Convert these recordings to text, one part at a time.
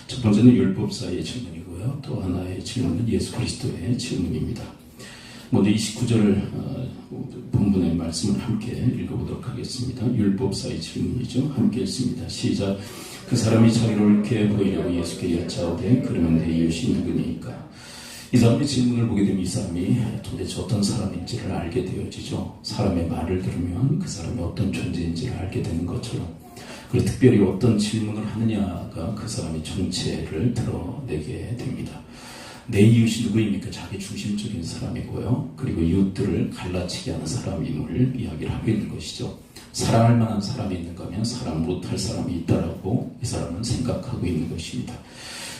첫 번째는 율법사의 질문이고요. 또 하나의 질문은 예수 그리스도의 질문입니다. 먼저 29절 본문의 말씀을 함께 읽어보도록 하겠습니다. 율법사의 질문이죠. 함께 읽습니다. 시작. 그 사람이 자기를 옳게 보이려고 예수께 여짜오되 그러면 내 이웃이 누구니까? 이 사람의 질문을 보게 되면 이 사람이 도대체 어떤 사람인지를 알게 되어지죠. 사람의 말을 들으면 그 사람이 어떤 존재인지를 알게 되는 것처럼, 그리고 특별히 어떤 질문을 하느냐가 그 사람의 정체를 드러내게 됩니다. 내 이웃이 누구입니까? 자기 중심적인 사람이고요. 그리고 이웃들을 갈라치게 하는 사람임을 이야기를 하고 있는 것이죠. 사랑할 만한 사람이 있는가 하면 사랑 못할 사람이 있다라고 이 사람은 생각하고 있는 것입니다.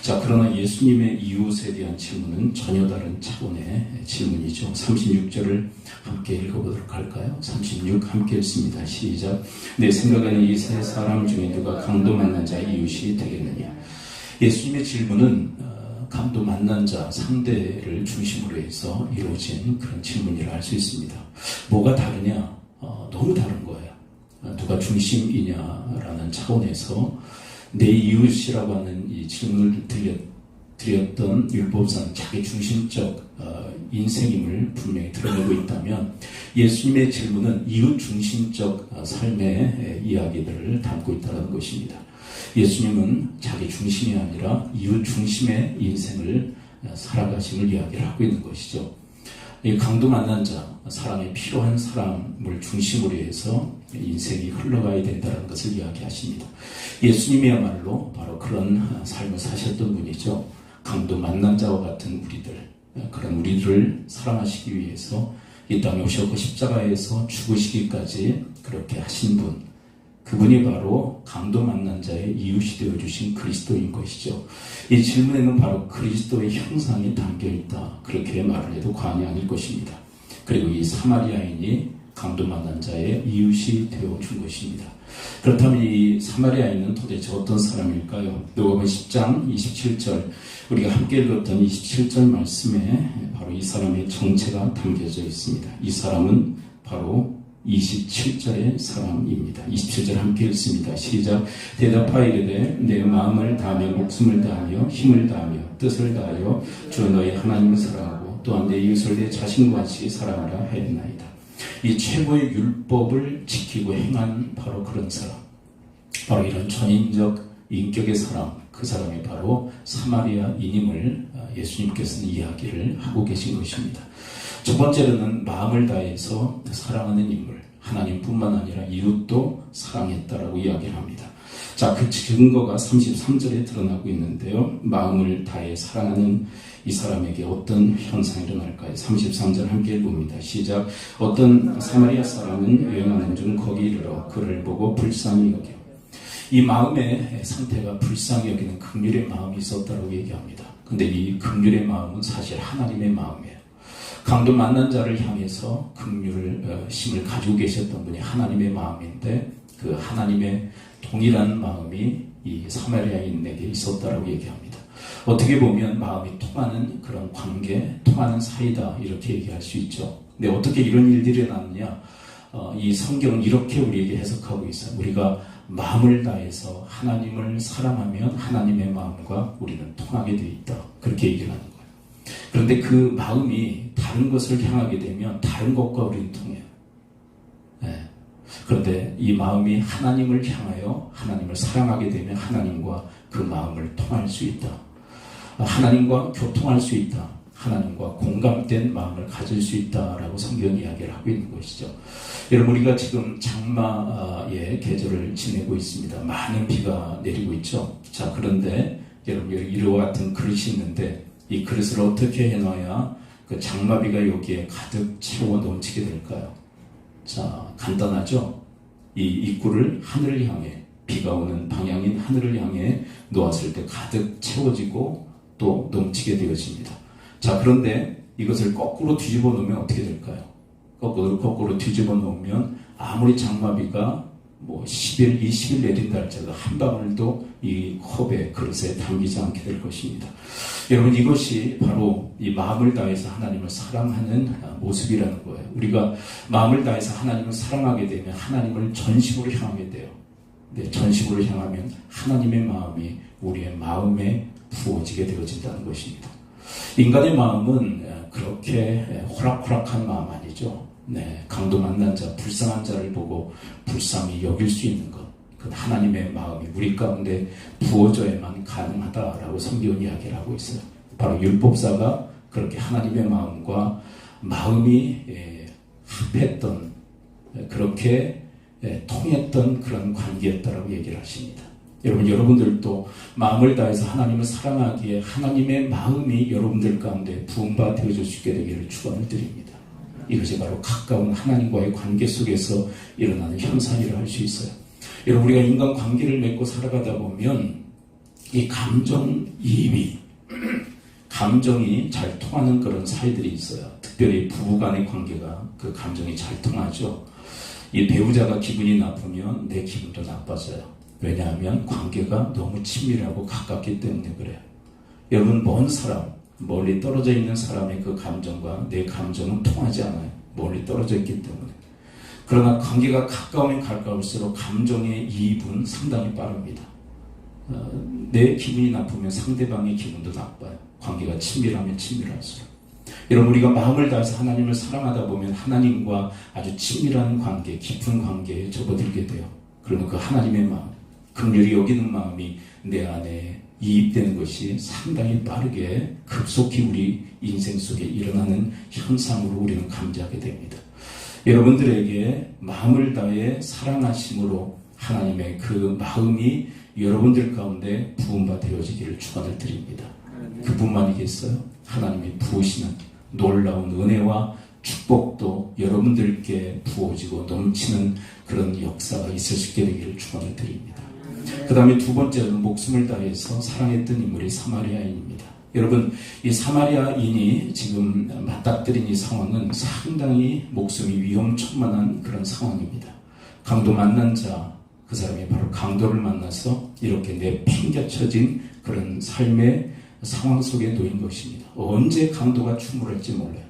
자, 그러나 예수님의 이웃에 대한 질문은 전혀 다른 차원의 질문이죠. 36절을 함께 읽어보도록 할까요? 36 함께 읽습니다. 시작. 내 생각에는 이 세 사람 중에 누가 강도 만난 자의 이웃이 되겠느냐? 예수님의 질문은 강도 만난 자, 상대를 중심으로 해서 이루어진 그런 질문이라 할 수 있습니다. 뭐가 다르냐? 너무 다른 거예요. 누가 중심이냐라는 차원에서 내 이웃이라고 하는 이 질문을 드렸던 율법사는 자기 중심적 인생임을 분명히 드러내고 있다면, 예수님의 질문은 이웃 중심적 삶의 이야기들을 담고 있다는 것입니다. 예수님은 자기 중심이 아니라 이웃 중심의 인생을 살아가심을 이야기를 하고 있는 것이죠. 이 강도 만난 자, 사랑에 필요한 사람을 중심으로 해서 인생이 흘러가야 된다는 것을 이야기하십니다. 예수님이야말로 바로 그런 삶을 사셨던 분이죠. 강도 만난 자와 같은 우리들, 그런 우리들을 사랑하시기 위해서 이 땅에 오셨고 십자가에서 죽으시기까지 그렇게 하신 분, 그분이 바로 강도 만난 자의 이웃이 되어주신 그리스도인 것이죠. 이 질문에는 바로 그리스도의 형상이 담겨있다, 그렇게 말을 해도 과언이 아닐 것입니다. 그리고 이 사마리아인이 강도 만난 자의 이웃이 되어준 것입니다. 그렇다면 이 사마리아인은 도대체 어떤 사람일까요? 누가복음 10장 27절, 우리가 함께 읽었던 27절 말씀에 바로 이 사람의 정체가 담겨져 있습니다. 이 사람은 바로 27절의 사람입니다. 27절 함께 읽습니다. 시작. 대답하여 이르되 내 마음을 다하며 목숨을 다하며 힘을 다하며 뜻을 다하여 주 너희 하나님을 사랑하고 또한 내 이웃을 내 자신과 같이 사랑하라 하였나이다. 이 최고의 율법을 지키고 행한 바로 그런 사람, 바로 이런 전인적 인격의 사람, 그 사람이 바로 사마리아인임을 예수님께서는 이야기를 하고 계신 것입니다. 첫 번째로는 마음을 다해서 사랑하는 인물, 하나님뿐만 아니라 이웃도 사랑했다라고 이야기를 합니다. 자, 그 증거가 33절에 드러나고 있는데요. 마음을 다해 사랑하는 이 사람에게 어떤 현상이 일어날까요? 33절 함께 읽어봅니다. 시작. 어떤 사마리아 사람은 여행하는 중 거기 이르러 그를 보고 불쌍히 여겨. 이 마음의 상태가 불쌍히 여기는 긍휼의 마음이 있었다고 얘기합니다. 근데 이 긍휼의 마음은 사실 하나님의 마음이에요. 강도 만난 자를 향해서 긍휼심을 가지고 계셨던 분이 하나님의 마음인데, 그 하나님의 동일한 마음이 이 사마리아인에게 있었다라고 얘기합니다. 어떻게 보면 마음이 통하는 그런 관계, 통하는 사이다, 이렇게 얘기할 수 있죠. 근데 어떻게 이런 일들이 일어났느냐? 이 성경은 이렇게 우리에게 해석하고 있어요. 우리가 마음을 다해서 하나님을 사랑하면 하나님의 마음과 우리는 통하게 되어 있다, 그렇게 얘기를 하는 거예요. 그런데 그 마음이 다른 것을 향하게 되면 다른 것과 우리는 통해요. 네. 그런데 이 마음이 하나님을 향하여 하나님을 사랑하게 되면 하나님과 그 마음을 통할 수 있다. 하나님과 교통할 수 있다. 하나님과 공감된 마음을 가질 수 있다라고 성경 이야기를 하고 있는 것이죠. 여러분, 우리가 지금 장마의 계절을 지내고 있습니다. 많은 비가 내리고 있죠. 자, 그런데 여러분, 여기 이와 같은 그릇이 있는데 이 그릇을 어떻게 해놔야 그 장마비가 여기에 가득 채워 넘치게 될까요? 자, 간단하죠? 이 입구를 하늘을 향해, 비가 오는 방향인 하늘을 향해 놓았을 때 가득 채워지고 또 넘치게 되어집니다. 자, 그런데 이것을 거꾸로 뒤집어 놓으면 어떻게 될까요? 거꾸로 뒤집어 놓으면 아무리 장마비가 10일, 20일 내린다 할지라도 한 방울도 이 컵에, 그릇에 담기지 않게 될 것입니다. 여러분, 이것이 바로 이 마음을 다해서 하나님을 사랑하는 모습이라는 거예요. 우리가 마음을 다해서 하나님을 사랑하게 되면 하나님을 전심으로 향하게 돼요. 네, 전심으로 향하면 하나님의 마음이 우리의 마음에 부어지게 되어진다는 것입니다. 인간의 마음은 그렇게 호락호락한 마음 아니죠. 네, 강도 만난 자, 불쌍한 자를 보고 불쌍히 여길 수 있는 것, 그 하나님의 마음이 우리 가운데 부어져야만 가능하다라고 성경은 이야기를 하고 있어요. 바로 율법사가 그렇게 하나님의 마음과 마음이 합했던, 그렇게 통했던 그런 관계였다라고 얘기를 하십니다. 여러분들도 마음을 다해서 하나님을 사랑하기에 하나님의 마음이 여러분들 가운데 부음바 되어줄 수 있게 되기를 축원을 드립니다. 이것이 바로 가까운 하나님과의 관계 속에서 일어나는 현상이라 할 수 있어요. 여러분, 우리가 인간 관계를 맺고 살아가다 보면 이 감정이입이, 감정이 잘 통하는 그런 사이들이 있어요. 특별히 부부간의 관계가 그 감정이 잘 통하죠. 이 배우자가 기분이 나쁘면 내 기분도 나빠져요. 왜냐하면 관계가 너무 친밀하고 가깝기 때문에 그래요. 여러분, 먼 사람, 멀리 떨어져 있는 사람의 그 감정과 내 감정은 통하지 않아요. 멀리 떨어져 있기 때문에. 그러나 관계가 가까우면 가까울수록 감정의 이입은 상당히 빠릅니다. 내 기분이 나쁘면 상대방의 기분도 나빠요. 관계가 친밀하면 친밀할수록. 여러분, 우리가 마음을 다해서 하나님을 사랑하다 보면 하나님과 아주 친밀한 관계, 깊은 관계에 접어들게 돼요. 그러면 그 하나님의 마음, 긍휼히 여기는 마음이 내 안에 이입되는 것이 상당히 빠르게 급속히 우리 인생 속에 일어나는 현상으로 우리는 감지하게 됩니다. 여러분들에게 마음을 다해 사랑하심으로 하나님의 그 마음이 여러분들 가운데 부음바 되어지기를 축원을 드립니다. 그뿐만이겠어요? 하나님이 부으시는 놀라운 은혜와 축복도 여러분들께 부어지고 넘치는 그런 역사가 있을 수 있게 되기를 축원을 드립니다. 그 다음에 두 번째는 목숨을 다해서 사랑했던 인물이 사마리아인입니다. 여러분, 이 사마리아인이 지금 맞닥뜨린 이 상황은 상당히 목숨이 위험천만한 그런 상황입니다. 강도 만난 자, 그 사람이 바로 강도를 만나서 이렇게 내팽개쳐진 그런 삶의 상황 속에 놓인 것입니다. 언제 강도가 출몰할지 몰라요.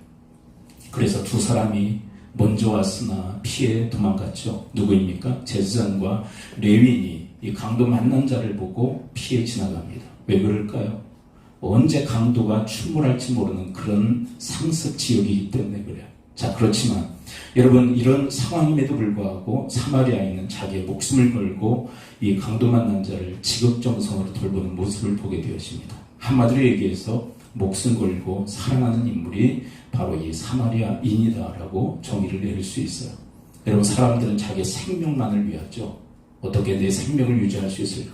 그래서 두 사람이 먼저 왔으나 피해 도망갔죠. 누구입니까? 제사장과 레위인이 이 강도 만난 자를 보고 피해 지나갑니다. 왜 그럴까요? 언제 강도가 출몰할지 모르는 그런 상습 지역이기 때문에 그래요. 자, 그렇지만 여러분, 이런 상황임에도 불구하고 사마리아인은 자기의 목숨을 걸고 이 강도 만난 자를 지극정성으로 돌보는 모습을 보게 되었습니다. 한마디로 얘기해서 목숨 걸고 사랑하는 인물이 바로 이 사마리아인이다라고 정의를 내릴 수 있어요. 여러분, 사람들은 자기의 생명만을 위하죠. 어떻게 내 생명을 유지할 수 있을까?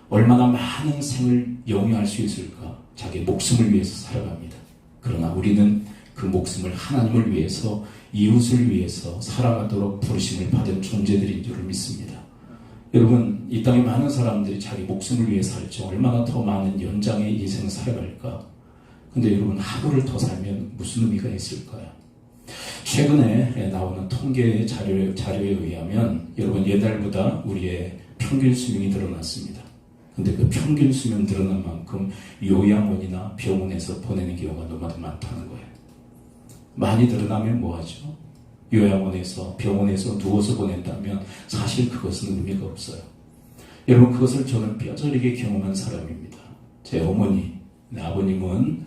얼마나 많은 생을 영위할 수 있을까? 자기의 목숨을 위해서 살아갑니다. 그러나 우리는 그 목숨을 하나님을 위해서, 이웃을 위해서 살아가도록 부르심을 받은 존재들인 줄을 믿습니다. 여러분, 이 땅에 많은 사람들이 자기 목숨을 위해 살지 얼마나 더 많은 연장의 인생을 살아갈까? 근데 여러분, 하루를 더 살면 무슨 의미가 있을까요? 최근에 나오는 통계 자료에 의하면 여러분, 예달보다 우리의 평균 수명이 늘어났습니다. 근데 그 평균 수명 늘어난 만큼 요양원이나 병원에서 보내는 경우가 너무 많다는 거예요. 많이 늘어나면 뭐하죠? 요양원에서, 병원에서 누워서 보낸다면 사실 그것은 의미가 없어요. 여러분, 그것을 저는 뼈저리게 경험한 사람입니다. 제 어머니, 아버님은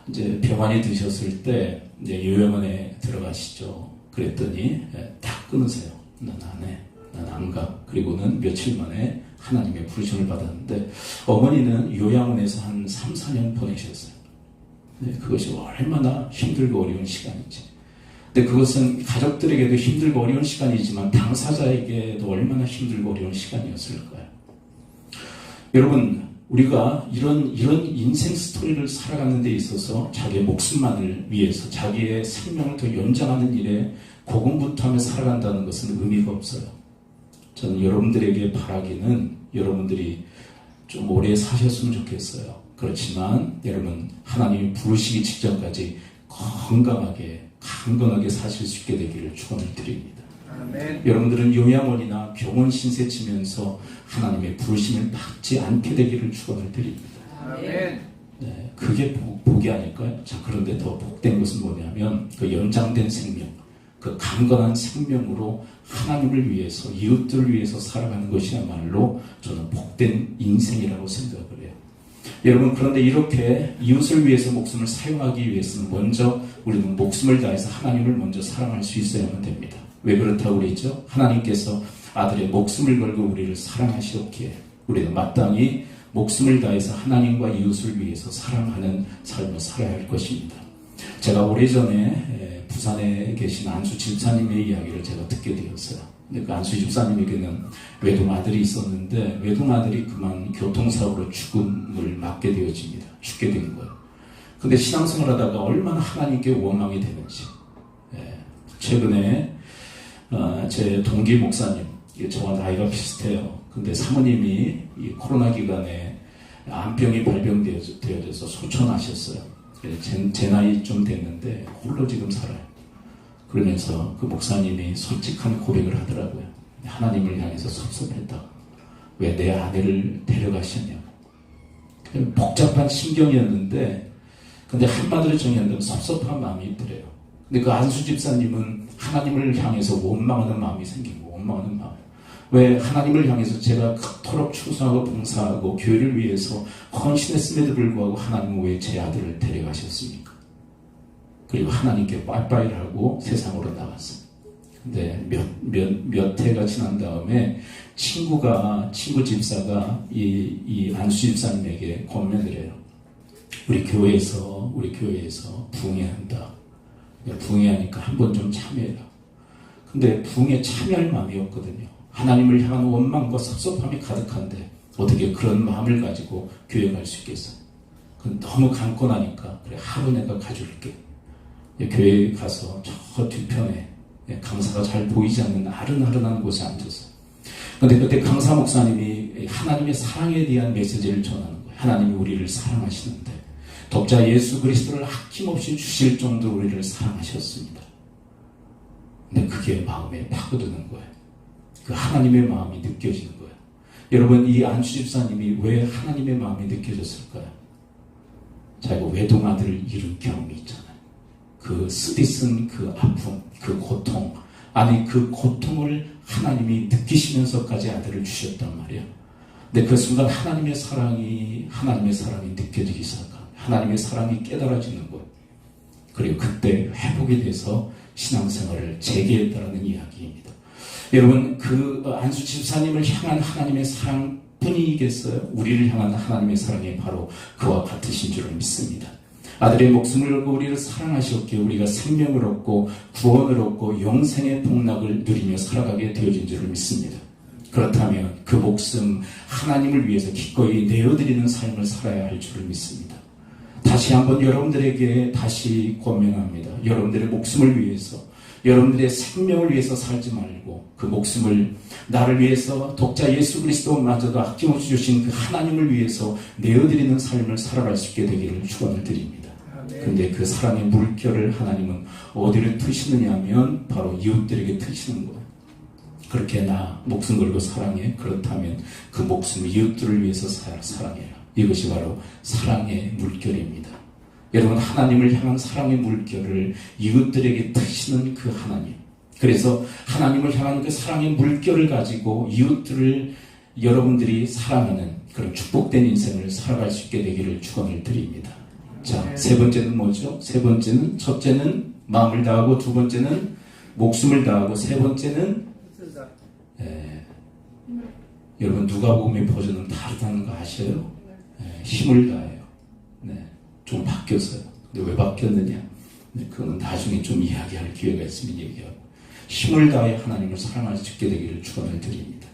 이제 병환이 드셨을 때 이제 요양원에 들어가시죠. 그랬더니 딱 끊으세요. 난 안 해. 난 안 가. 그리고는 며칠 만에 하나님의 부르심을 받았는데 어머니는 요양원에서 한 3, 4년 보내셨어요. 네, 그것이 얼마나 힘들고 어려운 시간인지. 근데 그것은 가족들에게도 힘들고 어려운 시간이지만 당사자에게도 얼마나 힘들고 어려운 시간이었을까요? 여러분, 우리가 이런 인생 스토리를 살아가는 데 있어서 자기의 목숨만을 위해서 자기의 생명을 더 연장하는 일에 고군분투하며 살아간다는 것은 의미가 없어요. 저는 여러분들에게 바라기는 여러분들이 좀 오래 사셨으면 좋겠어요. 그렇지만 여러분, 하나님이 부르시기 직전까지 건강하게 강건하게 사실 수 있게 되기를 축원을 드립니다. 아멘. 여러분들은 요양원이나 병원 신세 지면서 하나님의 부르심을 받지 않게 되기를 축원을 드립니다. 아멘. 네, 그게 복이 아닐까요? 자, 그런데 더 복된 것은 뭐냐면 그 연장된 생명, 그 강건한 생명으로 하나님을 위해서, 이웃들을 위해서 살아가는 것이야말로 저는 복된 인생이라고 생각을 해요. 여러분, 그런데 이렇게 이웃을 위해서 목숨을 사용하기 위해서는 먼저 우리는 목숨을 다해서 하나님을 먼저 사랑할 수 있어야만 됩니다. 왜 그렇다고 그랬죠? 하나님께서 아들의 목숨을 걸고 우리를 사랑하셨기에 우리는 마땅히 목숨을 다해서 하나님과 이웃을 위해서 사랑하는 삶을 살아야 할 것입니다. 제가 오래전에 부산에 계신 안수 집사님의 이야기를 제가 듣게 되었어요. 그 안수 집사님에게는 외동아들이 있었는데 외동아들이 그만 교통사고로 죽음을 맞게 되어집니다. 죽게 된 거예요. 근데 신앙생활 하다가 얼마나 하나님께 원망이 되는지. 최근에 제 동기 목사님, 저와 나이가 비슷해요. 근데 사모님이 이 코로나 기간에 암병이 발병되어져서 소천하셨어요. 제 나이 좀 됐는데 홀로 지금 살아요. 그러면서 그 목사님이 솔직한 고백을 하더라고요. 하나님을 향해서 섭섭했다. 왜 내 아내를 데려가셨냐고. 복잡한 심경이었는데 근데 한마디로 정의한다면 섭섭한 마음이 있더래요. 근데 그 안수 집사님은 하나님을 향해서 원망하는 마음이 생기고 원망하는 마음. 왜 하나님을 향해서 제가 그토록 충성하고 봉사하고 교회를 위해서 헌신했음에도 불구하고 하나님은 왜 제 아들을 데려가셨습니까? 그리고 하나님께 빠이빠이를 하고 세상으로 나갔어요. 근데 몇 해가 지난 다음에 친구 집사가 이 안수 집사님에게 권면을 해요. 우리 교회에서 부흥회한다. 부흥회하니까 한번 좀 참여해라. 근데 부흥회 참여할 마음이 없거든요. 하나님을 향한 원망과 섭섭함이 가득한데 어떻게 그런 마음을 가지고 교회 갈 수 있겠어요? 그건 너무 강권하니까 그래 하루 내가 가줄게. 교회에 가서 저 뒤편에 강사가 잘 보이지 않는 아른아른한 곳에 앉았어요. 근데 그때 강사 목사님이 하나님의 사랑에 대한 메시지를 전하는 거예요. 하나님이 우리를 사랑하시는데 독자 예수 그리스도를 아낌없이 주실 정도로 우리를 사랑하셨습니다. 근데 그게 마음에 파고드는 거예요. 그 하나님의 마음이 느껴지는 거예요. 여러분, 이 안수 집사님이 왜 하나님의 마음이 느껴졌을까요? 자기가 외동아들을 잃은 경험이 있잖아요. 그 쓰디쓴 그 아픔, 그 고통, 아니 그 고통을 하나님이 느끼시면서까지 아들을 주셨단 말이에요. 근데 그 순간 하나님의 사랑이 느껴지기 시작합니다. 하나님의 사랑이 깨달아지는 것. 그리고 그때 회복이 돼서 신앙생활을 재개했다는 이야기입니다. 여러분, 그 안수 집사님을 향한 하나님의 사랑뿐이겠어요? 우리를 향한 하나님의 사랑이 바로 그와 같으신 줄을 믿습니다. 아들의 목숨을 걸고 우리를 사랑하셨기에 우리가 생명을 얻고 구원을 얻고 영생의 복락을 누리며 살아가게 되어진 줄을 믿습니다. 그렇다면 그 목숨 하나님을 위해서 기꺼이 내어드리는 삶을 살아야 할 줄을 믿습니다. 다시 한번 여러분들에게 다시 권면합니다. 여러분들의 목숨을 위해서, 여러분들의 생명을 위해서 살지 말고 그 목숨을 나를 위해서 독자 예수 그리스도마저도 아낌없이 주신 그 하나님을 위해서 내어드리는 삶을 살아갈 수 있게 되기를 축원을 드립니다. 근데 그 사랑의 물결을 하나님은 어디를 트시느냐 하면 바로 이웃들에게 트시는 거예요. 그렇게 나 목숨 걸고 사랑해. 그렇다면 그 목숨을 이웃들을 위해서 사랑해라. 이것이 바로 사랑의 물결입니다. 여러분, 하나님을 향한 사랑의 물결을 이웃들에게 트시는 그 하나님. 그래서 하나님을 향한 그 사랑의 물결을 가지고 이웃들을 여러분들이 사랑하는 그런 축복된 인생을 살아갈 수 있게 되기를 축원을 드립니다. 자, 세 번째는 뭐죠? 첫째는 마음을 다하고, 두 번째는 목숨을 다하고, 세 번째는 여러분 누가복음의 버전은 다르다는 거 아셔요? 힘을 다해요. 좀 바뀌었어요. 근데 왜 바뀌었느냐? 그건 나중에 좀 이야기할 기회가 있으면 얘기하고, 힘을 다해 하나님을 사랑할 수 있게 되기를 축원을 드립니다.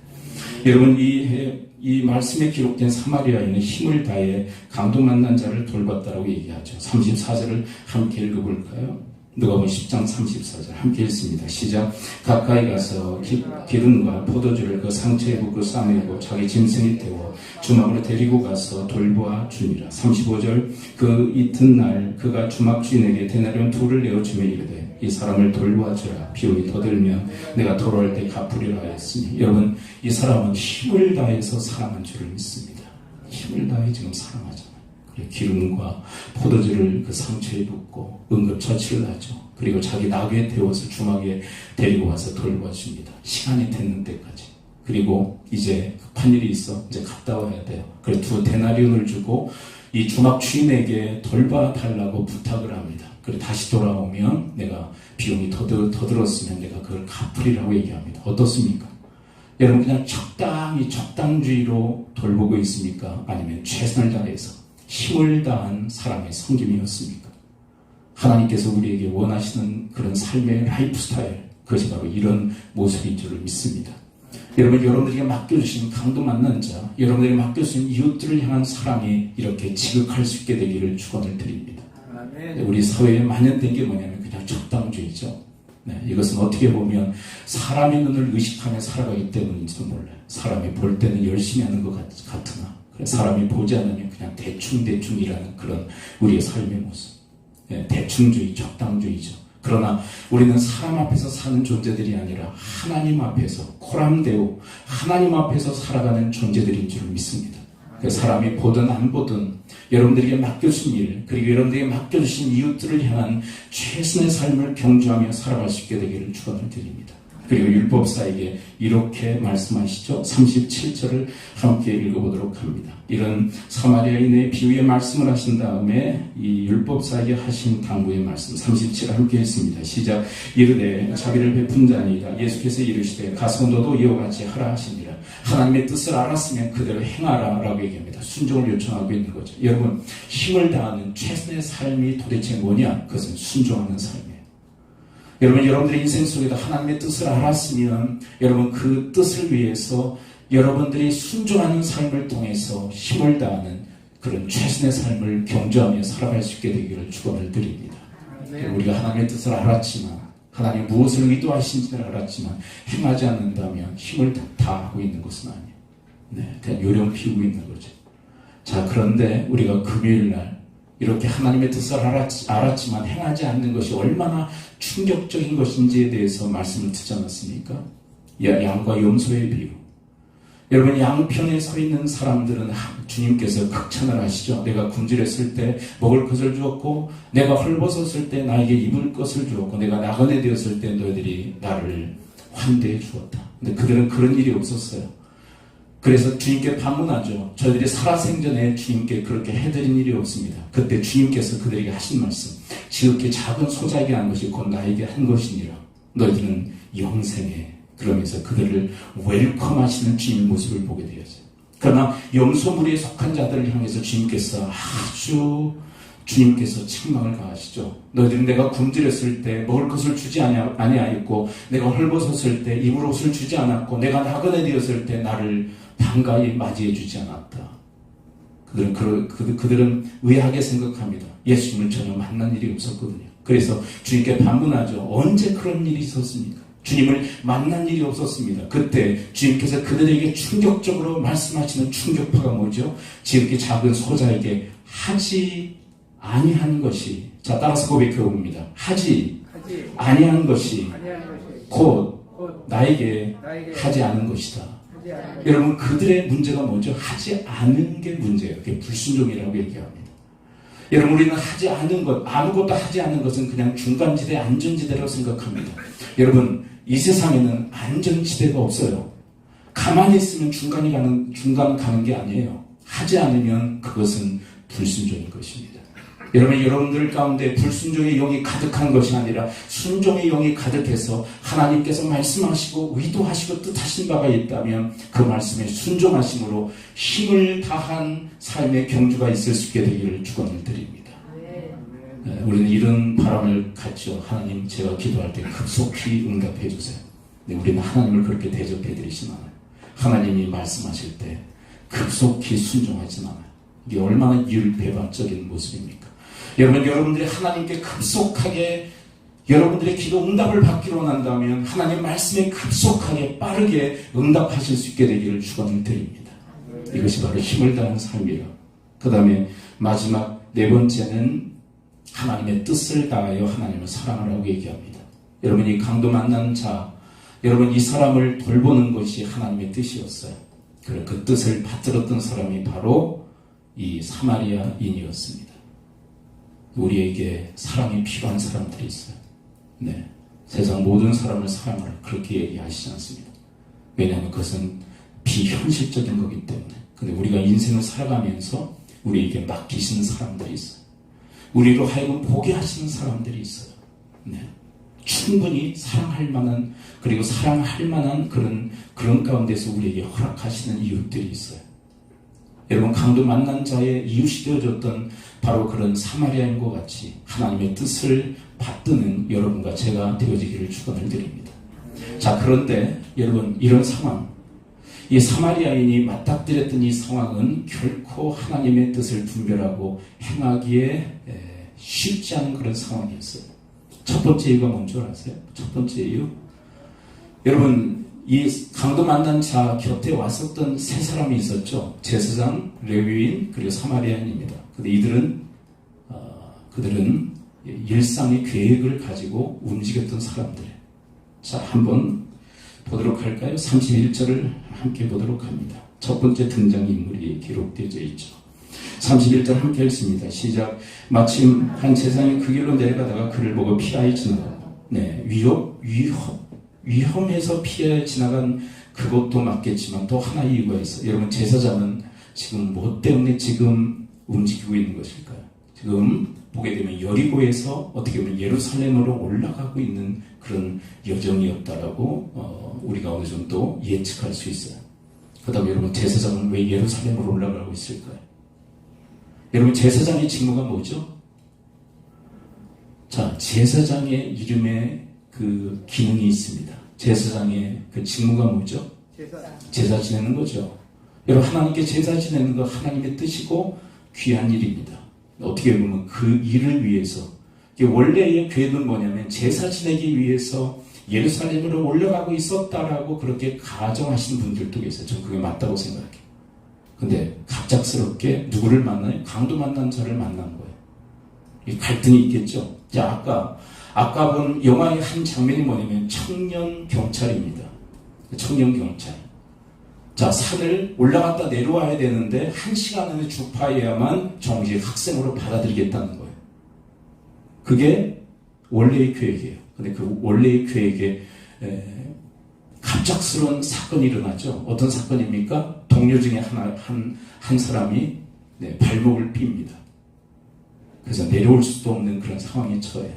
여러분, 이 말씀에 기록된 사마리아인은 힘을 다해 강도 만난 자를 돌봤다라고 얘기하죠. 34절을 함께 읽어볼까요? 누가복음 10장 34절 함께 읽습니다. 시작. 가까이 가서 기름과 포도주를 그 상처에 붓고 싸매고 자기 짐승에 태워 주막으로 데리고 가서 돌보아 주니라. 35절. 그 이튿날 그가 주막 주인에게 데나리온 둘을 내어주며 이르되 이 사람을 돌보아 주라. 비용이 더 들면 내가 돌아올 때 갚으리라 하였으니. 여러분, 이 사람은 힘을 다해서 사랑한 줄을 믿습니다. 힘을 다해 지금 사랑하잖아요. 그래, 기름과 포도주를 그 상처에 붓고 응급처치를 하죠. 그리고 자기 나귀에 태워서 주막에 데리고 와서 돌봐줍니다. 시간이 됐는 때까지. 그리고 이제 급한 일이 있어 이제 갔다 와야 돼요. 그래 2데나리온을 주고 이 주막 주인에게 돌봐달라고 부탁을 합니다. 그래 다시 돌아오면 내가 비용이 더 들었으면 내가 그걸 갚으리라고 얘기합니다. 어떻습니까? 여러분 그냥 적당주의로 돌보고 있습니까? 아니면 최선을 다해서 힘을 다한 사람의 섬김이었습니까? 하나님께서 우리에게 원하시는 그런 삶의 라이프 스타일, 그것이 바로 이런 모습인 줄을 믿습니다. 여러분들에게 맡겨주신 강도 만난 자, 여러분들에게 맡겨주신 이웃들을 향한 사랑이 이렇게 지극할 수 있게 되기를 축원을 드립니다. 우리 사회에 만연된 게 뭐냐면 그냥 적당주의죠. 네, 이것은 어떻게 보면 사람의 눈을 의식하며 살아가기 때문인지도 몰라요. 사람이 볼 때는 열심히 하는 것 같으나 사람이 보지 않으면 그냥 대충 일하는 그런 우리의 삶의 모습. 네, 대충주의, 적당주의죠. 그러나 우리는 사람 앞에서 사는 존재들이 아니라 하나님 앞에서 코람데오 하나님 앞에서 살아가는 존재들인 줄 믿습니다. 사람이 보든 안 보든 여러분들에게 맡겨주신 일, 그리고 여러분들에게 맡겨주신 이웃들을 향한 최선의 삶을 경주하며 살아갈 수 있게 되기를 축원을 드립니다. 그리고 율법사에게 이렇게 말씀하시죠. 37절을 함께 읽어보도록 합니다. 이런 사마리아인의 비유의 말씀을 하신 다음에 이 율법사에게 하신 당부의 말씀 37을 함께 했습니다. 시작. 이르되 자비를 베푼 자니이다. 예수께서 이르시되 가서 너도 이와 같이 하라 하시니라. 하나님의 뜻을 알았으면 그대로 행하라 라고 얘기합니다. 순종을 요청하고 있는 거죠. 여러분 힘을 다하는 최선의 삶이 도대체 뭐냐? 그것은 순종하는 삶이에요. 여러분들의 인생 속에도 하나님의 뜻을 알았으면 여러분 그 뜻을 위해서 여러분들이 순종하는 삶을 통해서 힘을 다하는 그런 최선의 삶을 경주하며 살아갈 수 있게 되기를 축원을 드립니다. 우리가 하나님의 뜻을 알았지만 하나님 무엇을 의도하신지를 알았지만 행하지 않는다면 힘을 다하고 있는 것은 아니에요. 네, 그냥 요령 피우고 있는 거죠. 자, 그런데 우리가 금요일날 이렇게 하나님의 뜻을 알았지만 행하지 않는 것이 얼마나 충격적인 것인지에 대해서 말씀을 듣지 않았습니까? 양과 염소의 비유. 여러분 양편에 서 있는 사람들은 주님께서 극찬을 하시죠. 내가 굶주렸을 때 먹을 것을 주었고 내가 헐벗었을 때 나에게 입을 것을 주었고 내가 나그네 되었을 때 너희들이 나를 환대해 주었다. 근데 그들은 그런 일이 없었어요. 그래서 주님께 반문하죠. 저희들이 살아생전에 주님께 그렇게 해드린 일이 없습니다. 그때 주님께서 그들에게 하신 말씀, 지극히 작은 소자에게 한 것이 곧 나에게 한 것이니라. 너희들은 영생에, 그러면서 그들을 웰컴하시는 주님의 모습을 보게 되었어요. 그러나 염소무리에 속한 자들을 향해서 주님께서 책망을 가하시죠. 너희들은 내가 굶주렸을 때 먹을 것을 주지 아니하였고 내가 헐벗었을 때 입을 옷을 주지 않았고 내가 나그네 되었을 때 나를 반가이 맞이해 주지 않았다. 그들은 의아하게 생각합니다. 예수님을 전혀 만난 일이 없었거든요. 그래서 주님께 반문하죠. 언제 그런 일이 있었습니까? 주님을 만난 일이 없었습니다. 그때 주님께서 그들에게 충격적으로 말씀하시는 충격파가 뭐죠? 지극히 작은 소자에게 하지 아니한 것이, 자 따라서 고백해 봅니다. 하지 아니한 것이 곧 나에게 하지 않은 것이다. 여러분 그들의 문제가 뭐죠? 하지 않은 게 문제예요. 그게 불순종이라고 얘기합니다. 여러분 우리는 하지 않은 것, 아무것도 하지 않은 것은 그냥 중간지대, 안전지대라고 생각합니다. 여러분 이 세상에는 안전지대가 없어요. 가만히 있으면 중간 가는 게 아니에요. 하지 않으면 그것은 불순종인 것입니다. 여러분들 가운데 불순종의 영이 가득한 것이 아니라 순종의 영이 가득해서 하나님께서 말씀하시고 의도하시고 뜻하신 바가 있다면 그 말씀에 순종하심으로 힘을 다한 삶의 경주가 있을 수 있게 되기를 축원을 드립니다. 네, 우리는 이런 바람을 갖죠. 하나님 제가 기도할 때 급속히 응답해 주세요. 네, 우리는 하나님을 그렇게 대접해 드리진 않아요. 하나님이 말씀하실 때 급속히 순종하진 않아요. 이게 얼마나 율배반적인 모습입니까? 여러분들이 하나님께 급속하게 여러분들의 기도 응답을 받기로 원한다면 하나님 말씀에 급속하게 빠르게 응답하실 수 있게 되기를 축원을 드립니다. 이것이 바로 힘을 다하는 삶이라. 그 다음에 마지막 네 번째는 하나님의 뜻을 다하여 하나님을 사랑하라고 얘기합니다. 여러분 이 강도 만난 자, 여러분 이 사람을 돌보는 것이 하나님의 뜻이었어요. 그 뜻을 받들었던 사람이 바로 이 사마리아인이었습니다. 우리에게 사랑이 필요한 사람들이 있어요. 네, 세상 모든 사람을 사랑하라 그렇게 얘기하시지 않습니다. 왜냐하면 그것은 비현실적인 거기 때문에. 근데 우리가 인생을 살아가면서 우리에게 맡기시는 사람들이 있어요. 우리로 하여금 보게 하시는 사람들이 있어요. 네. 충분히 사랑할 만한, 그리고 사랑할 만한 그런 가운데서 우리에게 허락하시는 이웃들이 있어요. 여러분, 강도 만난 자의 이웃이 되어줬던 바로 그런 사마리아인과 같이 하나님의 뜻을 받드는 여러분과 제가 되어지기를 축원을 드립니다. 자, 그런데 여러분, 이런 상황, 이 사마리아인이 맞닥뜨렸던 이 상황은 결코 하나님의 뜻을 분별하고 행하기에 쉽지 않은 그런 상황이었어요. 첫 번째 이유가 뭔지 아세요? 첫 번째 이유, 여러분, 이 강도 만난 자 곁에 왔었던 세 사람이 있었죠. 제사장, 레위인, 그리고 사마리아인입니다. 근데 이들은 그들은 일상의 계획을 가지고 움직였던 사람들이에요. 자, 한번 보도록 할까요? 31절을 함께 보도록 합니다. 첫 번째 등장인물이 기록되어 있죠. 31절 함께 읽습니다. 시작. 마침 한 제사장이 그 길로 내려가다가 그를 보고 피하여 지나가고, 네, 위험해서 피해 지나간 그것도 맞겠지만 또 하나의 이유가 있어요. 여러분, 제사장은 지금 뭐 때문에 지금 움직이고 있는 것일까요? 지금 보게 되면 여리고에서 어떻게 보면 예루살렘으로 올라가고 있는 그런 여정이었다라고 우리가 어느 정도 예측할 수 있어요. 그다음에 여러분, 제사장은 왜 예루살렘으로 올라가고 있을까요? 여러분, 제사장의 직무가 뭐죠? 자, 제사장의 이름에 그 기능이 있습니다. 제사장의 그 직무가 뭐죠? 제사 지내는 거죠. 여러분, 하나님께 제사 지내는 거 하나님의 뜻이고 귀한 일입니다. 어떻게 보면 그 일을 위해서, 원래의 계획은 뭐냐면 제사 지내기 위해서 예루살렘으로 올라가고 있었다라고 그렇게 가정하시는 분들도 계세요. 저는 그게 맞다고 생각해요. 근데 갑작스럽게 누구를 만나요? 강도 만난 자를 만난 거예요. 이 갈등이 있겠죠. 자, 아까 본 영화의 한 장면이 뭐냐면 청년 경찰입니다. 청년 경찰. 자, 산을 올라갔다 내려와야 되는데 1시간 안에 주파해야만 정식 학생으로 받아들이겠다는 거예요. 그게 원래의 계획이에요. 근데 그 원래의 계획에 갑작스러운 사건이 일어나죠. 어떤 사건입니까? 동료 중에 한 사람이 발목을 삉니다. 그래서 내려올 수도 없는 그런 상황에 처해요.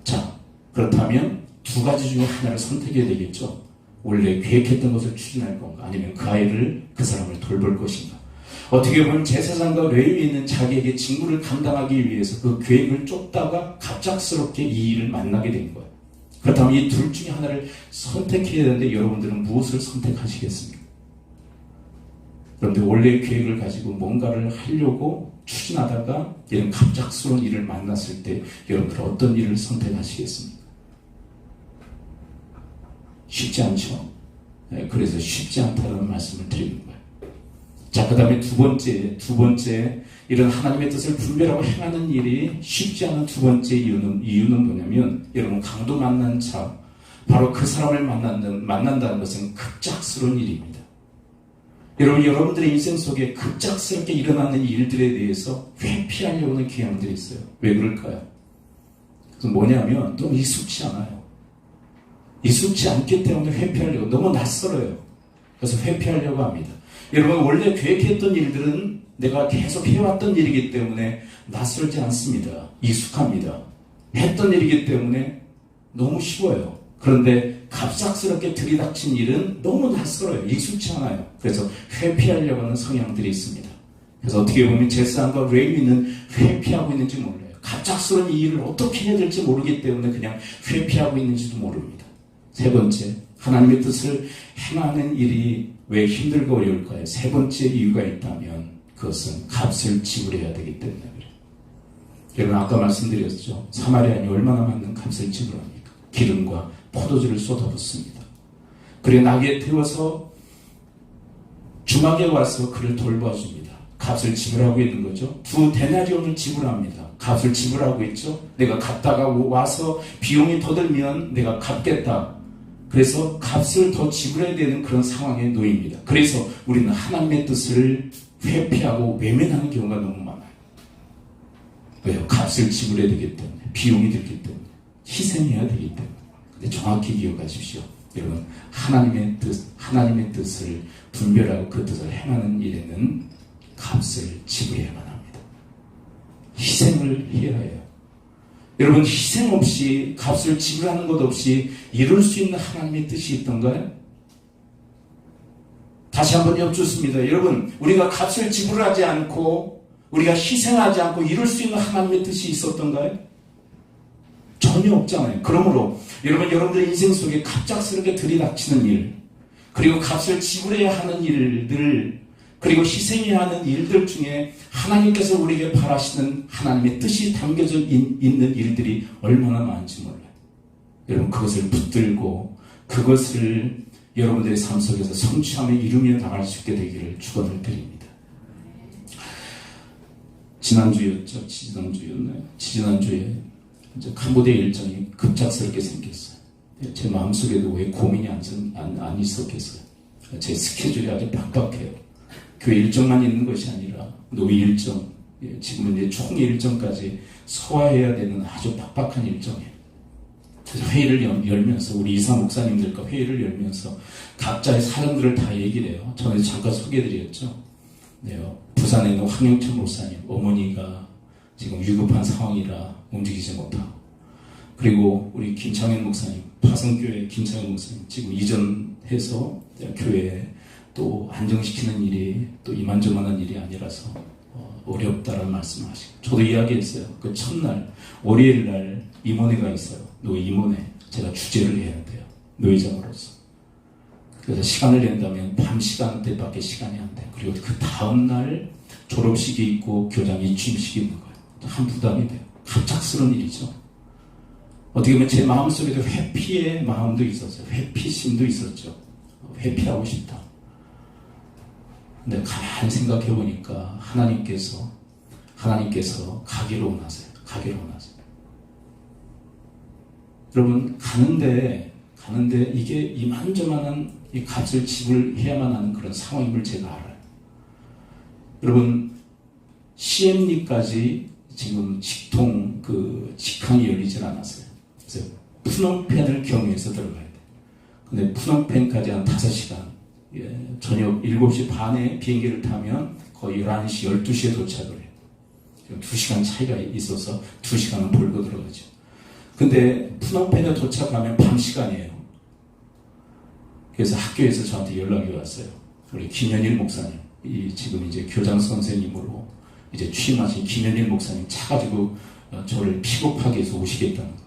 자, 그렇다면 두 가지 중에 하나를 선택해야 되겠죠. 원래 계획했던 것을 추진할 건가, 아니면 그 아이를, 그 사람을 돌볼 것인가. 어떻게 보면 제사장과 레위인은 자기에게 직무를 감당하기 위해서 그 계획을 쫓다가 갑작스럽게 이 일을 만나게 된 거예요. 그렇다면 이 둘 중에 하나를 선택해야 되는데 여러분들은 무엇을 선택하시겠습니까? 그런데 원래의 계획을 가지고 뭔가를 하려고 추진하다가 이런 갑작스러운 일을 만났을 때 여러분들은 어떤 일을 선택하시겠습니까? 쉽지 않죠. 그래서 쉽지 않다는 말씀을 드리는 거예요. 자, 그 다음에 두 번째 이런 하나님의 뜻을 분별하고 행하는 일이 쉽지 않은 두 번째 이유는 뭐냐면, 여러분, 강도 만난 자, 바로 그 사람을 만난다는 것은 급작스러운 일입니다. 여러분들의 인생 속에 급작스럽게 일어나는 일들에 대해서 회피하려는 경향들이 있어요. 왜 그럴까요? 그래서 뭐냐면 너무 익숙치 않아요. 익숙치 않기 때문에 회피하려고, 너무 낯설어요. 그래서 회피하려고 합니다. 여러분, 원래 계획했던 일들은 내가 계속 해왔던 일이기 때문에 낯설지 않습니다. 익숙합니다. 했던 일이기 때문에 너무 쉬워요. 그런데 갑작스럽게 들이닥친 일은 너무 낯설어요. 익숙치 않아요. 그래서 회피하려고 하는 성향들이 있습니다. 그래서 어떻게 보면 제사장과 레위인은 회피하고 있는지 몰라요. 갑작스러운 이 일을 어떻게 해야 될지 모르기 때문에 그냥 회피하고 있는지도 모릅니다. 세 번째, 하나님의 뜻을 행하는 일이 왜 힘들고 어려울까요? 세 번째 이유가 있다면 그것은 값을 지불해야 되기 때문에 그래요. 여러분, 아까 말씀드렸죠. 사마리아인이 얼마나 많은 값을 지불합니까? 기름과 포도주를 쏟아붓습니다. 그리고 나귀에 태워서 주막에 와서 그를 돌봐줍니다. 값을 지불하고 있는 거죠. 2데나리온을 지불합니다. 값을 지불하고 있죠. 내가 갔다가 와서 비용이 더 들면 내가 갚겠다. 그래서 값을 더 지불해야 되는 그런 상황에 놓입니다. 그래서 우리는 하나님의 뜻을 회피하고 외면하는 경우가 너무 많아요. 왜요? 값을 지불해야 되기 때문에, 비용이 들기 때문에, 희생해야 되기 때문에. 근데 정확히 기억하십시오. 여러분, 하나님의 뜻을 분별하고 그 뜻을 행하는 일에는 값을 지불해야만 합니다. 희생을 해야 해요. 여러분, 희생 없이, 값을 지불하는 것 없이 이룰 수 있는 하나님의 뜻이 있던가요? 다시 한번 여쭙습니다. 여러분, 우리가 값을 지불하지 않고, 우리가 희생하지 않고 이룰 수 있는 하나님의 뜻이 있었던가요? 전혀 없잖아요. 그러므로 여러분들 인생 속에 갑작스럽게 들이닥치는 일, 그리고 값을 지불해야 하는 일들, 그리고 희생해야 하는 일들 중에 하나님께서 우리에게 바라시는 하나님의 뜻이 담겨져 있는 일들이 얼마나 많은지 몰라요. 여러분, 그것을 붙들고 그것을 여러분들의 삶 속에서 성취하며 이루며 나갈 수 있게 되기를 축원을 드립니다. 지난주였죠? 지난주에 이제 캄보디아 일정이 급작스럽게 생겼어요. 제 마음속에도 왜 고민이 안 있었겠어요. 제 스케줄이 아주 빡빡해요. 교회 일정만 있는 것이 아니라 노예 일정, 지금은 이제 총회 일정까지 소화해야 되는 아주 빡빡한 일정이에요. 그래서 회의를 열면서 우리 이사 목사님들과 회의를 열면서 각자의 사정들을 다 얘기를 해요. 전에 잠깐 소개해드렸죠. 네, 부산에 있는 황영천 목사님, 어머니가 지금 위급한 상황이라 움직이지 못하고, 그리고 우리 김창현 목사님, 파성교회 김창현 목사님, 지금 이전해서 교회에 또 안정시키는 일이 또 이만저만한 일이 아니라서 어렵다라는 말씀을 하시고, 저도 이야기했어요. 그 첫날 월요일날 임원회가 있어요. 노예 임원회. 제가 주재를 해야 돼요. 노예장으로서. 그래서 시간을 낸다면 밤 시간대밖에 시간이 안 돼요. 그리고 그 다음날 졸업식이 있고 교장 입춘식이 있는 거예요. 한 부담이 돼요. 갑작스러운 일이죠. 어떻게 보면 제 마음속에도 회피의 마음도 있었어요. 회피심도 있었죠. 회피하고 싶다. 근데 가만히 생각해 보니까 하나님께서 가기로 원하세요. 가기로 원하세요. 여러분, 가는데 이게 이만저만한 이 값을 지불해야만 하는 그런 상황임을 제가 알아요. 여러분, CM리까지 지금 직항이 열리질 않았어요. 그래서 푸놈펜을 경유해서 들어가야 돼요. 근데 푸놈펜까지 한 5시간, 저녁 7시 반에 비행기를 타면 거의 11시, 12시에 도착을 해요. 2시간 차이가 있어서 2시간은 벌고 들어가죠. 근데 푸놈펜에 도착하면 밤 시간이에요. 그래서 학교에서 저한테 연락이 왔어요. 우리 김현일 목사님, 지금 이제 교장 선생님으로 이제 취임하신 김현일 목사님 차 가지고 저를 픽업하기 위해서 오시겠다는 거.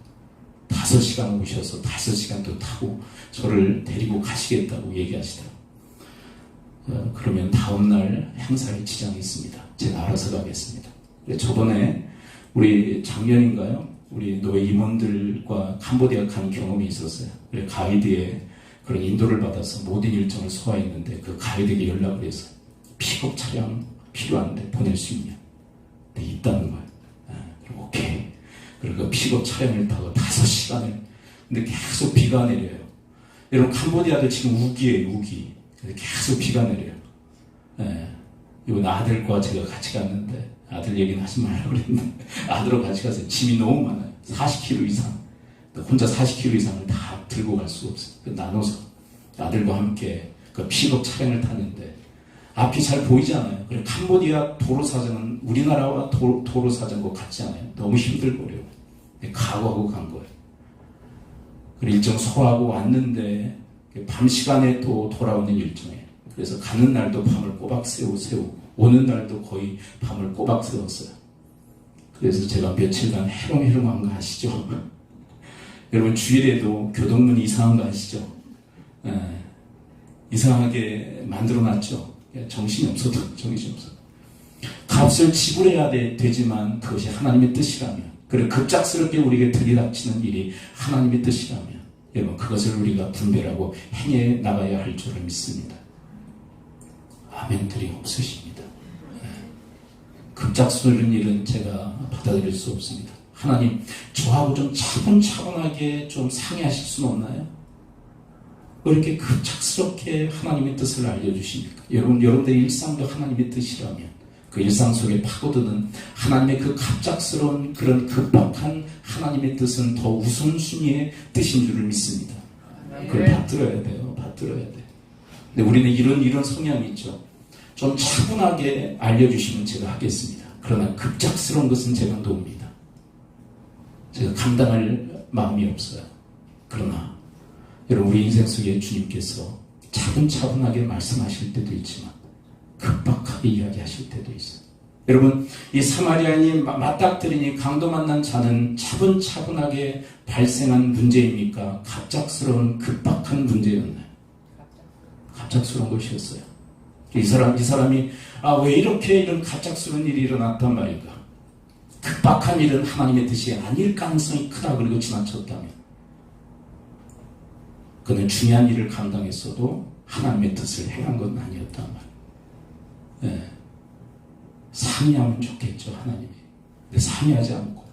5시간 오셔서 5시간 또 타고 저를 데리고 가시겠다고 얘기하시더라고요. 그러면 다음날 행사에 지장이 있습니다. 제가 알아서 가겠습니다. 저번에 우리 작년인가요? 우리 노예 임원들과 캄보디아 간 경험이 있었어요. 가이드의 그런 인도를 받아서 모든 일정을 소화했는데 그 가이드에게 연락을 해서 픽업 차량 필요한데 보낼 수 있냐? 네, 있다는 거예요. 그리고 오케이. 그리고 그 픽업 차량을 타고 5시간을. 근데 계속 비가 내려요. 여러분, 캄보디아도 지금 우기예요, 우기. 계속 비가 내려요. 이번 아들과 제가 같이 갔는데, 아들 얘기는 하지 말라고 그랬는데, 아들하고 같이 가서 짐이 너무 많아요. 40kg 이상. 혼자 40kg 이상을 다 들고 갈 수가 없어요. 나눠서 아들과 함께 그 픽업 차량을 탔는데, 앞이 잘 보이지 않아요. 그리고 캄보디아 도로 사정은 우리나라와 도로 사정과 같지 않아요. 너무 힘들고요. 각오하고 간 거예요. 그리고 일정 소화하고 왔는데 밤 시간에 또 돌아오는 일정이에요. 그래서 가는 날도 밤을 꼬박 세우고 오는 날도 거의 밤을 꼬박 세웠어요. 그래서 제가 며칠간 해롱해롱한 거 아시죠? 여러분, 주일에도 교동문 이상한 거 아시죠? 이상하게 만들어놨죠. 정신이 없어도. 값을 지불해야 되지만 그것이 하나님의 뜻이라면, 그리고 급작스럽게 우리에게 들이닥치는 일이 하나님의 뜻이라면, 여러분, 그것을 우리가 분별하고 행해 나가야 할 줄을 믿습니다. 아멘들이 없으십니다. 급작스러운 일은 제가 받아들일 수 없습니다. 하나님, 저하고 좀 차분차분하게 좀 상의하실 수는 없나요? 왜 이렇게 급작스럽게 하나님의 뜻을 알려주십니까? 여러분들의 일상도 하나님의 뜻이라면 그 일상 속에 파고드는 하나님의 그 갑작스러운 그런 급박한 하나님의 뜻은 더 우선순위의 뜻인 줄을 믿습니다. 그걸 받들어야 돼요. 받들어야 돼요. 근데 우리는 이런 성향이 있죠. 좀 차분하게 알려주시면 제가 하겠습니다. 그러나 급작스러운 것은 제가 놓습니다. 제가 감당할 마음이 없어요. 그러나 여러분, 우리 인생 속에 주님께서 차분차분하게 말씀하실 때도 있지만 급박하게 이야기하실 때도 있어요. 여러분, 이 사마리아인이 맞닥뜨리니 강도 만난 자는 차분차분하게 발생한 문제입니까? 갑작스러운 급박한 문제였나요? 갑작스러운 것이었어요. 이 사람이 왜 이렇게 이런 갑작스러운 일이 일어났단 말인가? 급박한 일은 하나님의 뜻이 아닐 가능성이 크다 그리고 지나쳤다면 그는 중요한 일을 감당했어도 하나님의 뜻을 행한 건 아니었단 말이에요. 네. 상의하면 좋겠죠, 하나님이. 근데 상의하지 않고.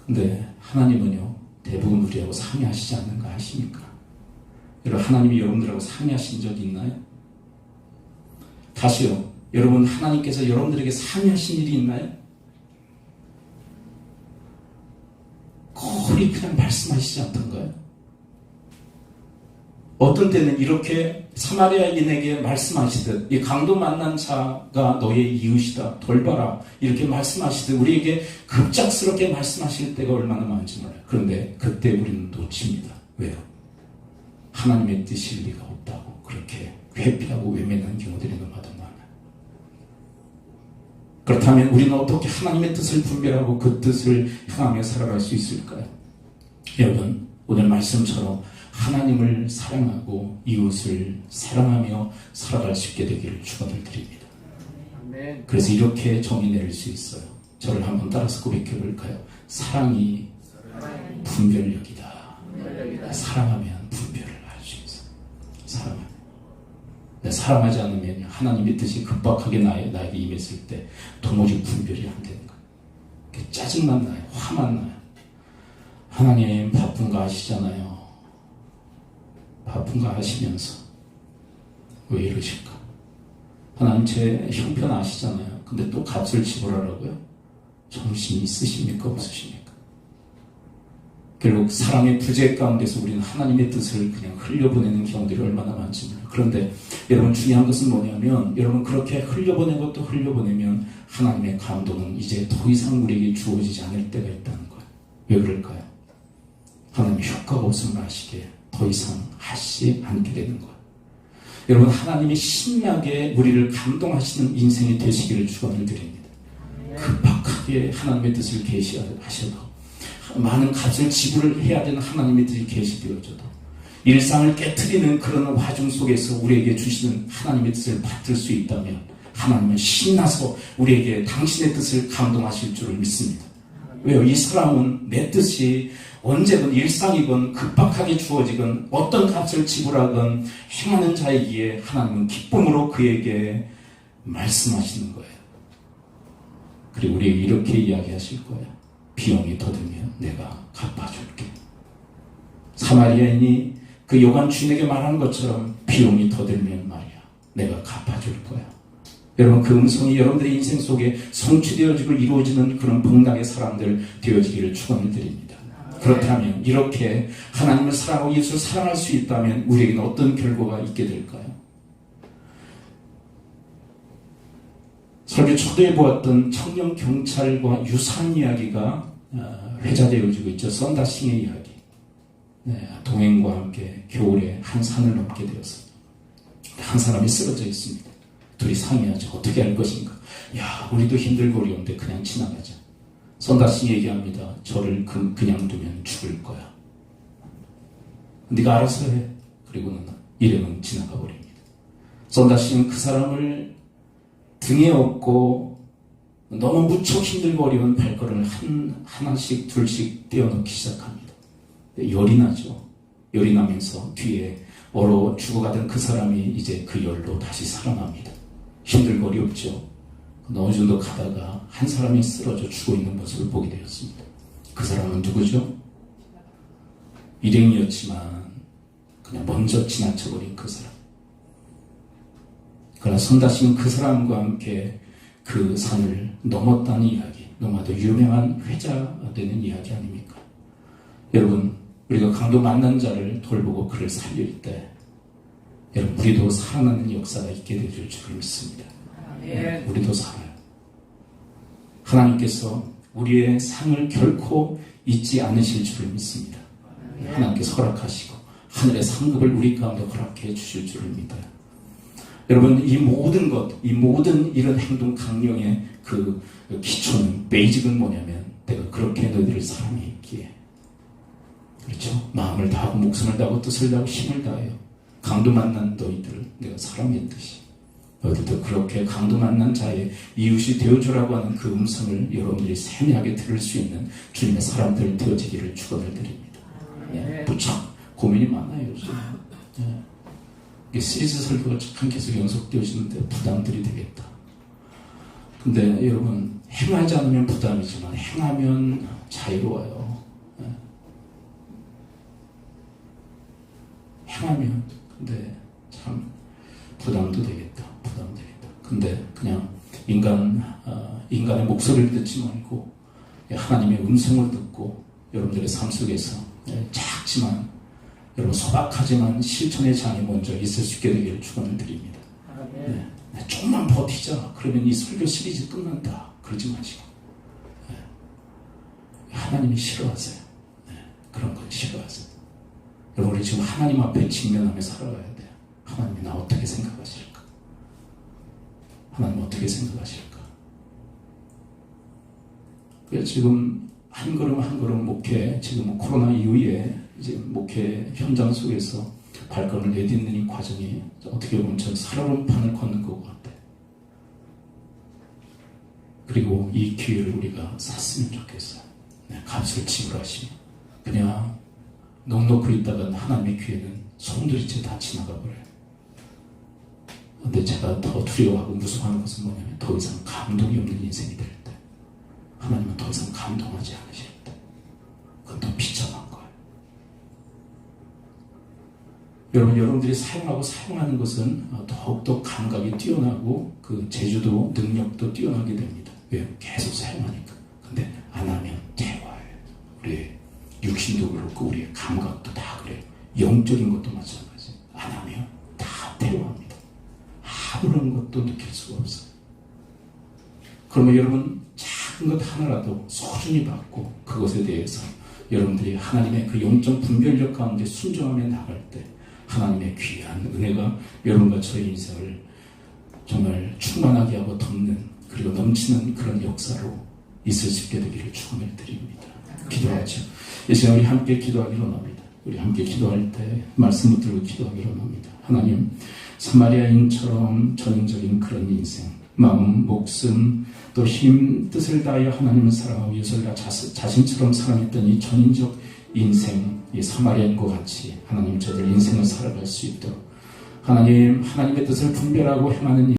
근데 하나님은요, 대부분 우리하고 상의하시지 않는가 하십니까? 여러분, 하나님이 여러분들하고 상의하신 적이 있나요? 다시요, 여러분, 하나님께서 여러분들에게 상의하신 일이 있나요? 거의 그냥 말씀하시지 않던가요? 어떤 때는 이렇게 사마리아인에게 말씀하시듯 이 강도 만난 자가 너의 이웃이다 돌봐라 이렇게 말씀하시듯 우리에게 급작스럽게 말씀하실 때가 얼마나 많은지 몰라요. 그런데 그때 우리는 놓칩니다. 왜요? 하나님의 뜻일 리가 없다고 그렇게 회피하고 외면하는 경우들이 너무나도 많아요. 그렇다면 우리는 어떻게 하나님의 뜻을 분별하고 그 뜻을 향하며 살아갈 수 있을까요? 여러분, 오늘 말씀처럼 하나님을 사랑하고 이웃을 사랑하며 살아갈 수 있게 되기를 축원을 드립니다. 그래서 이렇게 정의 내릴 수 있어요. 저를 한번 따라서 고백해 볼까요? 사랑이 분별력이다. 사랑하면 분별을 할 수 있어요. 사랑하면. 사랑하지 않으면 하나님의 뜻이 급박하게 나에게 임했을 때 도무지 분별이 안 되는 거예요. 짜증만 나요. 화만 나요. 하나님 바쁜 거 아시잖아요. 바쁜 거 아시면서 왜 이러실까? 하나님 제 형편 아시잖아요. 근데 또 값을 지불하라고요? 정신이 있으십니까? 없으십니까? 결국 사랑의 부재 가운데서 우리는 하나님의 뜻을 그냥 흘려보내는 경우들이 얼마나 많지 몰라요. 그런데 여러분, 중요한 것은 뭐냐면 여러분, 그렇게 흘려보내고 또 흘려보내면 하나님의 감동은 이제 더 이상 우리에게 주어지지 않을 때가 있다는 거예요. 왜 그럴까요? 하나님의 효과가 없음을 아시기에 더 이상 하시지 않게 되는 거예요. 여러분, 하나님이 신나게 우리를 감동하시는 인생이 되시기를 축원을 드립니다. 급박하게 하나님의 뜻을 계시하셔도 많은 값을 지불을 해야 되는 하나님의 뜻이 계시되어져도 일상을 깨트리는 그런 와중 속에서 우리에게 주시는 하나님의 뜻을 받들 수 있다면 하나님은 신나서 우리에게 당신의 뜻을 감동하실 줄을 믿습니다. 왜요? 이 사람은 내 뜻이 언제든 일상이건 급박하게 주어지건 어떤 값을 지불하건 행하는 자이기에 하나님은 기쁨으로 그에게 말씀하시는 거예요. 그리고 우리에게 이렇게 이야기하실 거예요. 비용이 더 들면 내가 갚아줄게. 사마리아인이 그 여관 주인에게 말하는 것처럼 비용이 더 들면 말이야, 내가 갚아줄 거야. 여러분, 그 음성이 여러분들의 인생 속에 성취되어지고 이루어지는 그런 복락의 사람들 되어지기를 축원을 드립니다. 그렇다면 이렇게 하나님을 사랑하고 예수를 사랑할 수 있다면 우리에게는 어떤 결과가 있게 될까요? 설교 초대에 보았던 청년 경찰과 유사한 이야기가 회자되어지고 있죠. 썬다싱의 이야기. 동행과 함께 겨울에 한 산을 넘게 되었습니다. 한 사람이 쓰러져 있습니다. 둘이 상의하죠. 어떻게 할 것인가. 야, 우리도 힘들고 어려운데 그냥 지나가자. 썬다싱이 얘기합니다. 저를 그냥 두면 죽을 거야. 네가 알아서 해. 그리고는 일행은 지나가 버립니다. 썬다싱은 그 사람을 등에 업고 너무 무척 힘들고 어려운 발걸음을 하나씩 둘씩 떼어놓기 시작합니다. 열이 나죠. 열이 나면서 뒤에 얼어 죽어가던 그 사람이 이제 그 열로 다시 살아납니다. 힘들고 어렵죠. 어느 정도 가다가 한 사람이 쓰러져 죽어 있는 모습을 보게 되었습니다. 그 사람은 누구죠? 일행이었지만 그냥 먼저 지나쳐버린 그 사람. 그러나 선다시는 그 사람과 함께 그 산을 넘었다는 이야기, 너무나도 유명한 회자가 되는 이야기 아닙니까? 여러분, 우리가 강도 만난 자를 돌보고 그를 살릴 때 여러분, 우리도 살아나는 역사가 있게 되줄 줄을 믿습니다. 우리도 살아요. 하나님께서 우리의 상을 결코 잊지 않으실 줄을 믿습니다. 하나님께서 허락하시고 하늘의 상급을 우리 가운데 허락해 주실 줄을 믿어요. 여러분, 이 모든 것, 이 모든 이런 행동 강령의 그 기초는, 베이직은 뭐냐면 내가 그렇게 너희들을 사랑했기에, 그렇죠? 마음을 다하고 목숨을 다하고 뜻을 다하고 힘을 다하여 강도 만난 너희들을 내가 사랑했듯이 너희들도 그렇게 강도 만난 자의 이웃이 되어주라고 하는 그 음성을 여러분들이 세미하게 들을 수 있는 주님의 사람들 되어지기를 축원을 드립니다. 무척 고민이 많아요, 요즘. 이 시리즈 설교가 참 계속 연속되어지는데 부담들이 되겠다. 근데 여러분, 행하지 않으면 부담이지만 행하면 자유로워요. 행하면, 근데 참 부담도 되겠다. 근데 그냥 인간의 목소리를 듣지 말고 하나님의 음성을 듣고 여러분들의 삶 속에서 작지만 여러분 소박하지만 실천의 장이 먼저 있을 수 있게 되기를 축원을 드립니다. 조금만 버티자. 그러면 이 설교 시리즈 끝난다. 그러지 마시고 하나님이 싫어하세요. 그런 건 싫어하세요. 여러분, 우리 지금 하나님 앞에 직면하며 살아가야 돼요. 하나님이 나 어떻게 생각하실까? 하나님 어떻게 생각하실까? 지금 한 걸음 한 걸음 목회, 지금 코로나 이후에 이제 목회 현장 속에서 발걸음을 내딛는 이 과정이 어떻게 보면 전 살얼음판을 걷는 것 같아요. 그리고 이 기회를 우리가 샀으면 좋겠어요. 값을 지불하시며 그냥 넉넉히 있다가 하나님의 기회는 송두리째 다 지나가 버려요. 근데 제가 더 두려워하고 무서워하는 것은 뭐냐면 더 이상 감동이 없는 인생이 될 때, 하나님은 더 이상 감동하지 않으실 때, 그건 더 비참한 거예요. 여러분들이 사용하고 사용하는 것은 더욱더 감각이 뛰어나고 그 재주도 능력도 뛰어나게 됩니다. 왜요? 계속 사용하니까. 근데 안 하면 퇴화예요. 우리의 육신도 그렇고 우리의 감각도 다 그래요. 영적인 것도 마찬가지. 안 하면 다 퇴화합니다. 아무런 것도 느낄 수가 없어요. 그러면 여러분, 작은 것 하나라도 소중히 받고 그것에 대해서 여러분들이 하나님의 그 영적 분별력 가운데 순종하며 나갈 때 하나님의 귀한 은혜가 여러분과 저의 인생을 정말 충만하게 하고 덮는, 그리고 넘치는 그런 역사로 있을 수 있게 되기를 축원을 드립니다. 기도하죠. 이 시간 우리 함께 기도하기로 합니다. 우리 함께 기도할 때 말씀 붙들고 기도하기로 합니다. 하나님, 사마리아인처럼 전인적인 그런 인생, 마음, 목숨, 또 힘, 뜻을 다하여 하나님을 사랑하고 이웃을 자신처럼 사랑했던 이 전인적 인생, 이 사마리아인과 같이 하나님 저들 인생을 살아갈 수 있도록 하나님의 뜻을 분별하고 행하는